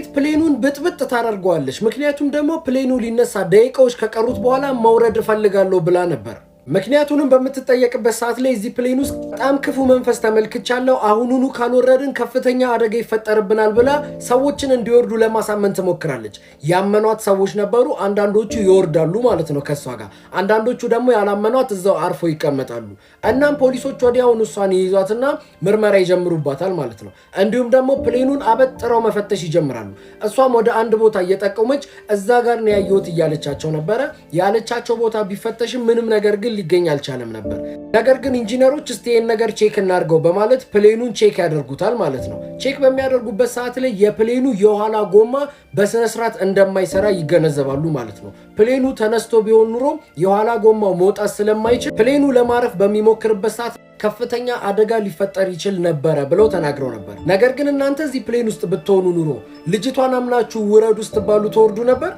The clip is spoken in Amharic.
ሴት ፕሌኑን ብጥብጥ ታደርገዋለች። ምክንያቱም ደግሞ ፕሌኑ ሊነሳ ደቂቃዎች ከቀሩት በኋላ መውረድ እፈልጋለሁ ብላ ነበር። ምክንያቱንም በምትጠየቅበት ሰዓት ላይ እዚህ ፕሌን ውስጥ በጣም ክፉ መንፈስ ተመልክቻለሁ፣ አሁኑኑ ካልወረድን ከፍተኛ አደጋ ይፈጠርብናል ብላ ሰዎችን እንዲወርዱ ለማሳመን ትሞክራለች። ያመኗት ሰዎች ነበሩ። አንዳንዶቹ ይወርዳሉ ማለት ነው ከሷ ጋር፣ አንዳንዶቹ ደግሞ ያላመኗት እዛው አርፎ ይቀመጣሉ። እናም ፖሊሶች ወዲያውኑ እሷን ይይዟትና ምርመራ ይጀምሩባታል ማለት ነው። እንዲሁም ደግሞ ፕሌኑን አበጥረው መፈተሽ ይጀምራሉ። እሷም ወደ አንድ ቦታ እየጠቆመች እዛ ጋር ነው ያየሁት እያለቻቸው ነበረ። ያለቻቸው ቦታ ቢፈተሽም ምንም ነገር ግን ሊገኝ አልቻለም ነበር። ነገር ግን ኢንጂነሮች እስቲ ይሄን ነገር ቼክ እናድርገው በማለት ፕሌኑን ቼክ ያደርጉታል ማለት ነው። ቼክ በሚያደርጉበት ሰዓት ላይ የፕሌኑ የኋላ ጎማ በስነ ስርዓት እንደማይሰራ ይገነዘባሉ ማለት ነው። ፕሌኑ ተነስቶ ቢሆን ኑሮ የኋላ ጎማው መውጣት ስለማይችል ፕሌኑ ለማረፍ በሚሞክርበት ሰዓት ከፍተኛ አደጋ ሊፈጠር ይችል ነበረ ብለው ተናግረው ነበር። ነገር ግን እናንተ እዚህ ፕሌን ውስጥ ብትሆኑ ኑሮ ልጅቷን አምናችሁ ውረዱ ስትባሉ ተወርዱ ነበር?